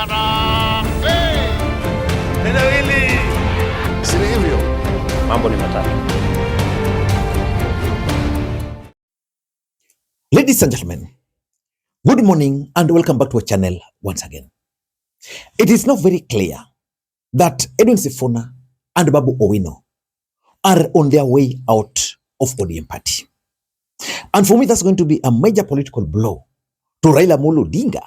Harambee! Neno hili si hivyo, mambo ni matatu. Ladies and gentlemen, good morning and welcome back to our channel once again. It is now very clear that Edwin Sifuna and Babu Owino are on their way out of ODM party. And for me, that's going to be a major political blow to Raila Odinga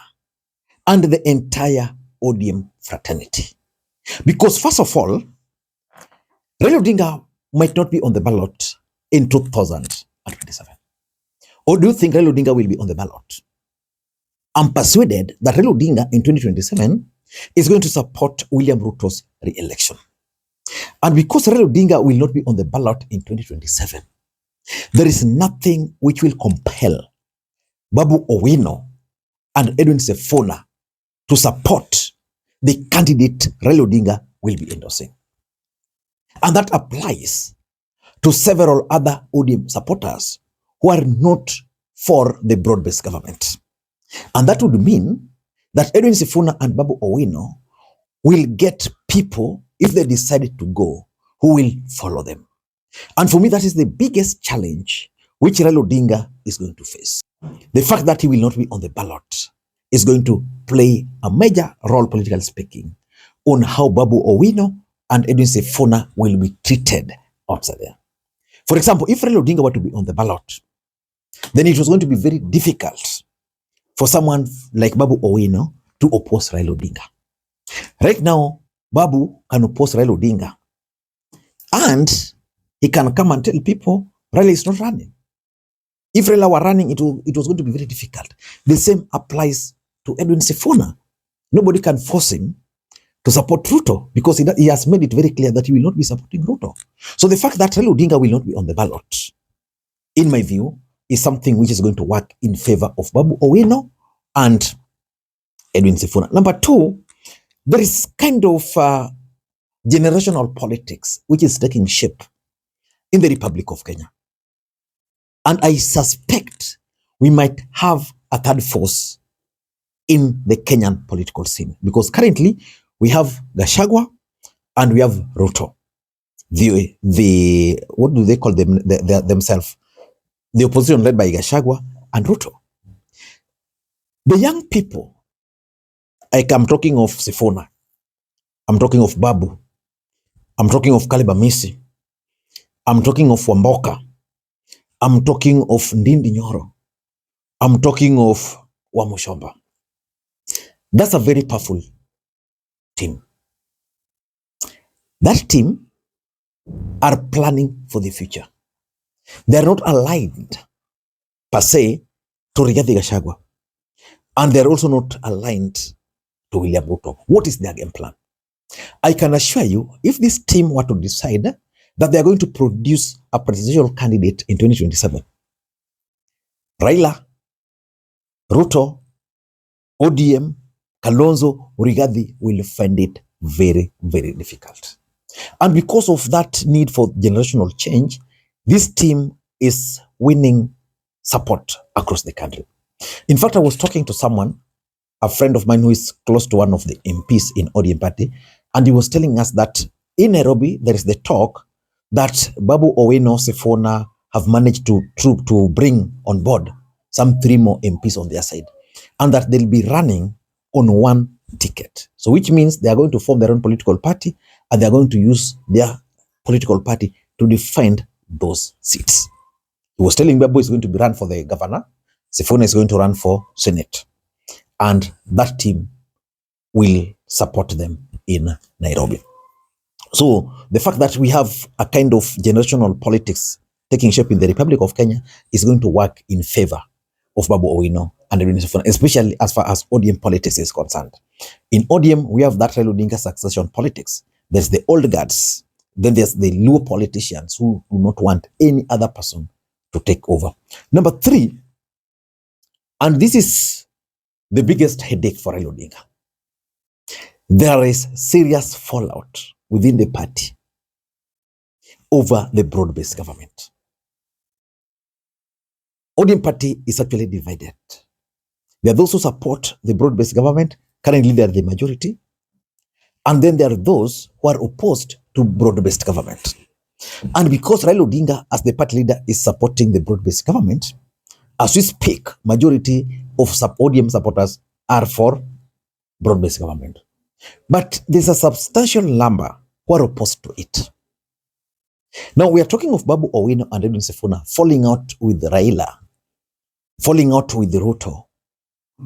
and the entire ODM fraternity. Because first of all, Raila Odinga might not be on the ballot in 2027. Or do you think Raila Odinga will be on the ballot? I'm persuaded that Raila Odinga in 2027 is going to support William Ruto's re-election. And because Raila Odinga will not be on the ballot in 2027, there is nothing which will compel Babu Owino and Edwin Sifuna to support the candidate Raila Odinga will be endorsing. And that applies to several other ODM supporters who are not for the broad-based government. And that would mean that Edwin Sifuna and Babu Owino will get people, if they decide to go, who will follow them. And for me, that is the biggest challenge which Raila Odinga is going to face. The fact that he will not be on the ballot is going to play a major role, politically speaking, on how Babu Owino and Edwin Sifuna will be treated outside there. For example, if Raila Odinga were to be on the ballot, then it was going to be very difficult for someone like Babu Owino to oppose Raila Odinga. Right now, Babu can oppose Raila Odinga, and he can come and tell people Raila is not running. If Raila were running, it was going to be very difficult. The same applies to Edwin Sifuna. Nobody can force him to support Ruto because he has made it very clear that he will not be supporting Ruto. So the fact that Raila Odinga will not be on the ballot, in my view, is something which is going to work in favor of Babu Owino and Edwin Sifuna. Number two, there is kind of generational politics which is taking shape in the Republic of Kenya. And I suspect we might have a third force in the Kenyan political scene, because currently we have Gachagua and we have Ruto. The what do they call them themselves? The opposition led by Gachagua and Ruto. The young people, like I'm talking of Sifuna, I'm talking of Babu, I'm talking of Kaliba Misi, I'm talking of Wamboka, I'm talking of Ndindi Nyoro, I'm talking of Wamushomba. That's a very powerful team. That team are planning for the future. They are not aligned per se to Rigathi Gachagua, and they are also not aligned to William Ruto. What is their game plan? I can assure you, if this team were to decide that they are going to produce a presidential candidate in 2027, Raila, Ruto, ODM, Kalonzo, Rigathi will find it very, very difficult. And because of that need for generational change, this team is winning support across the country. In fact, I was talking to someone, a friend of mine who is close to one of the MPs in ODM party, and he was telling us that in Nairobi, there is the talk that Babu Owino, Sifuna have managed to bring on board some 3 more MPs on their side, and that they'll be running on one ticket. So which means they are going to form their own political party, and they are going to use their political party to defend those seats. He was telling Babu is going to be run for the governor, Sifuna is going to run for Senate, and that team will support them in Nairobi. So the fact that we have a kind of generational politics taking shape in the Republic of Kenya is going to work in favor of Babu Owino and Edwin Sifuna, especially as far as ODM politics is concerned. In ODM, we have that Raila Odinga succession politics. There's the old guards. Then there's the new politicians who do not want any other person to take over. Number 3, and this is the biggest headache for Raila Odinga, there is serious fallout within the party over the broad-based government. ODM party is actually divided. There are those who support the broad-based government Currently, they are the majority. And then there are those who are opposed to broad-based government. And because Raila Odinga, as the party leader, is supporting the broad-based government, as we speak, majority of ODM supporters are for broad-based government. But there's a substantial number who are opposed to it. Now, we are talking of Babu Owino and Edwin Sifuna falling out with Raila, falling out with Ruto,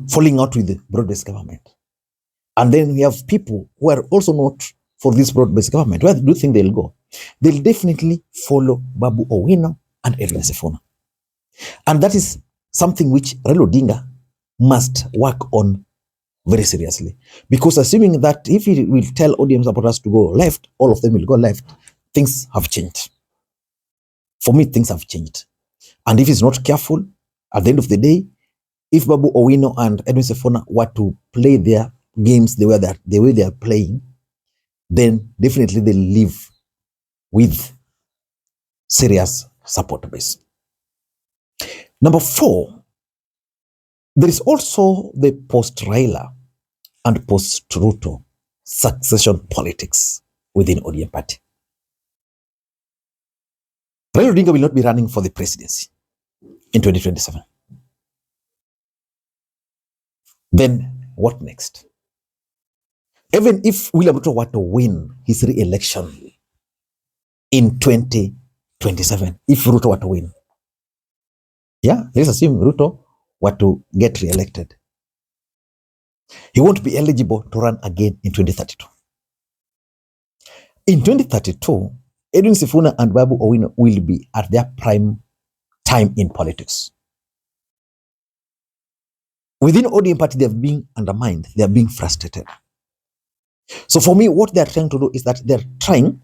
falling out with the broad-based government. And then we have people who are also not for this broad-based government. Where do you think they'll go? They'll definitely follow Babu Owino and Edwin Sifuna. And that is something which Raila Odinga must work on very seriously. Because assuming that if he will tell ODM supporters to go left, all of them will go left, things have changed. For me, things have changed. And if he's not careful, at the end of the day, if Babu Owino and Edwin Sifuna were to play their games the way they are playing, then definitely they'll live with serious support base. Number 4, there is also the post-Raila and post-Ruto succession politics within ODM party. Raila Odinga will not be running for the presidency in 2027. Then what next? Even if William Ruto were to win his re-election in 2027, if Ruto were to win, let's assume Ruto were to get re-elected, he won't be eligible to run again in 2032. In 2032, Edwin Sifuna and Babu Owino will be at their prime time in politics. Within ODM party, they have been undermined, they are being frustrated. So for me, what they are trying to do is that they're trying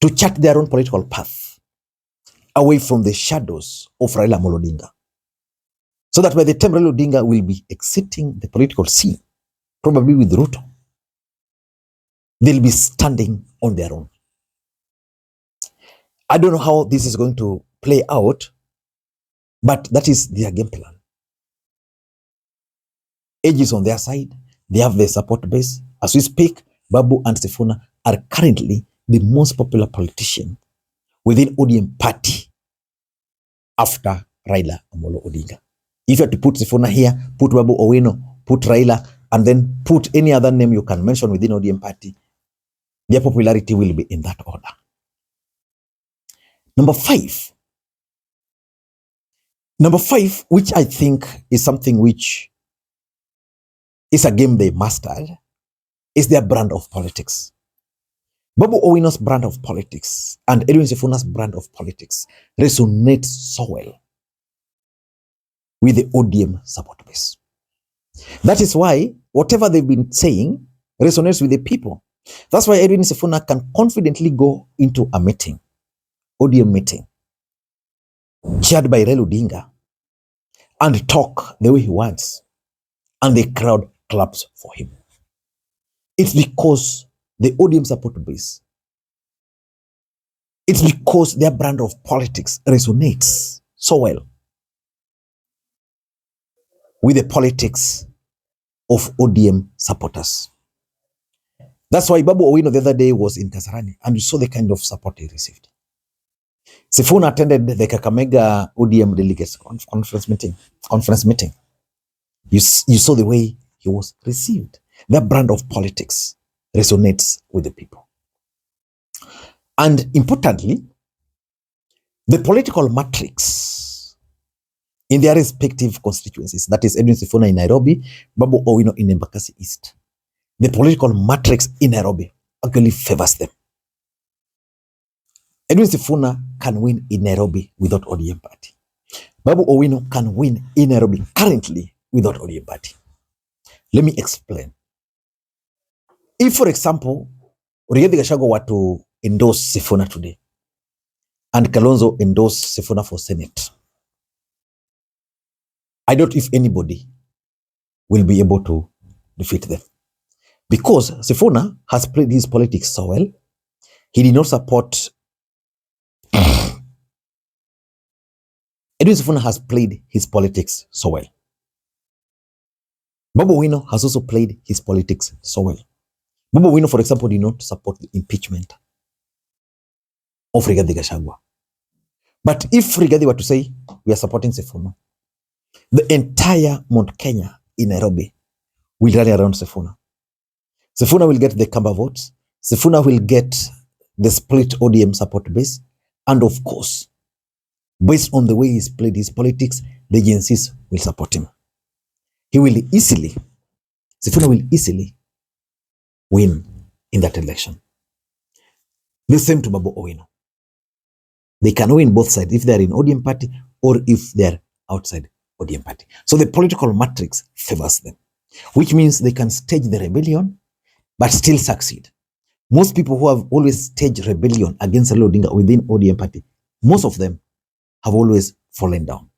to chart their own political path away from the shadows of Raila Odinga. So that by the time Raila Odinga will be exiting the political scene, probably with Ruto, they'll be standing on their own. I don't know how this is going to play out, but that is their game plan. Age is on their side. They have their support base. As we speak, Babu and Sifuna are currently the most popular politician within ODM party after Raila Odinga. If you have to put Sifuna here, put Babu Owino, put Raila, and then put any other name you can mention within ODM party, their popularity will be in that order. Number 5, which I think is something which is a game they mastered, is their brand of politics. Babu Owino's brand of politics and Edwin Sifuna's brand of politics resonates so well with the ODM support base. That is why whatever they've been saying resonates with the people. That's why Edwin Sifuna can confidently go into a meeting, ODM meeting, chaired by Raila Odinga, and talk the way he wants, and the crowd claps for him. It's because the ODM support base, it's because their brand of politics resonates so well with the politics of ODM supporters. That's why Babu Owino the other day was in Kasarani, and you saw the kind of support he received. Sifuna attended the Kakamega ODM delegates conference meeting. You saw the way he was received. Their brand of politics resonates with the people. And importantly, the political matrix in their respective constituencies, that is Edwin Sifuna in Nairobi, Babu Owino in Embakasi East, the political matrix in Nairobi actually favors them. Edwin Sifuna can win in Nairobi without ODM party. Babu Owino can win in Nairobi currently without ODM party. Let me explain. If, for example, Rigathi Gachagua were to endorse Sifuna today, and Kalonzo endorsed Sifuna for Senate, I doubt if anybody will be able to defeat them. Because Sifuna has played his politics so well, he did not support. Edwin Sifuna has played his politics so well. Babu Owino has also played his politics so well. Babu Owino, for example, did not support the impeachment of Rigathi Gachagua. But if Rigathi were to say, we are supporting Sifuna, the entire Mount Kenya in Nairobi will rally around Sifuna. Sifuna will get the Kamba votes. Sifuna will get the split ODM support base. And of course, based on the way he's played his politics, the agencies will support him. Sifuna will easily win in that election. The same to Babu Owino. They can win both sides if they're in ODM party or if they're outside ODM party. So the political matrix favors them, which means they can stage the rebellion but still succeed. Most people who have always staged rebellion against Raila Odinga within ODM party, most of them have always fallen down.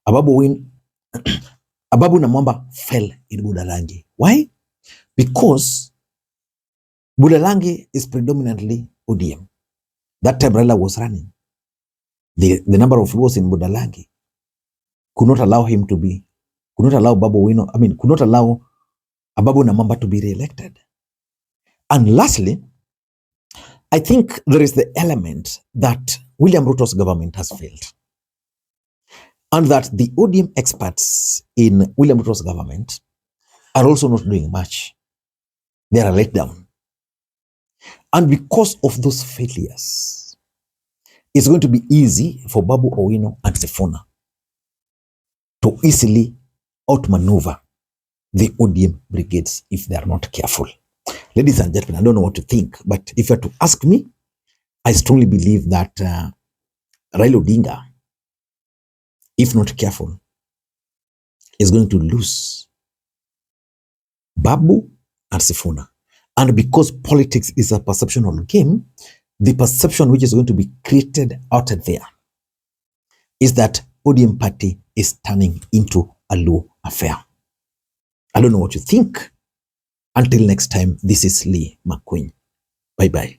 Ababu Namwamba fell in Budalangi. Why? Because Budalangi is predominantly ODM. That time Raila was running. The number of votes in Budalangi could not allow him to be, could not allow Ababu Namwamba to be re-elected. And lastly, I think there is the element that William Ruto's government has failed. And that the ODM experts in William Ruto's government are also not doing much. They are let down. And because of those failures, it's going to be easy for Babu Owino and Sifuna to easily outmaneuver the ODM brigades if they are not careful. Ladies and gentlemen, I don't know what to think, but if you are to ask me, I strongly believe that Raila Odinga, if not careful, is going to lose Babu and Sifuna. And because politics is a perceptual game, the perception which is going to be created out there is that ODM party is turning into a low affair. I don't know what you think. Until next time, this is Lee Makwiny. Bye-bye.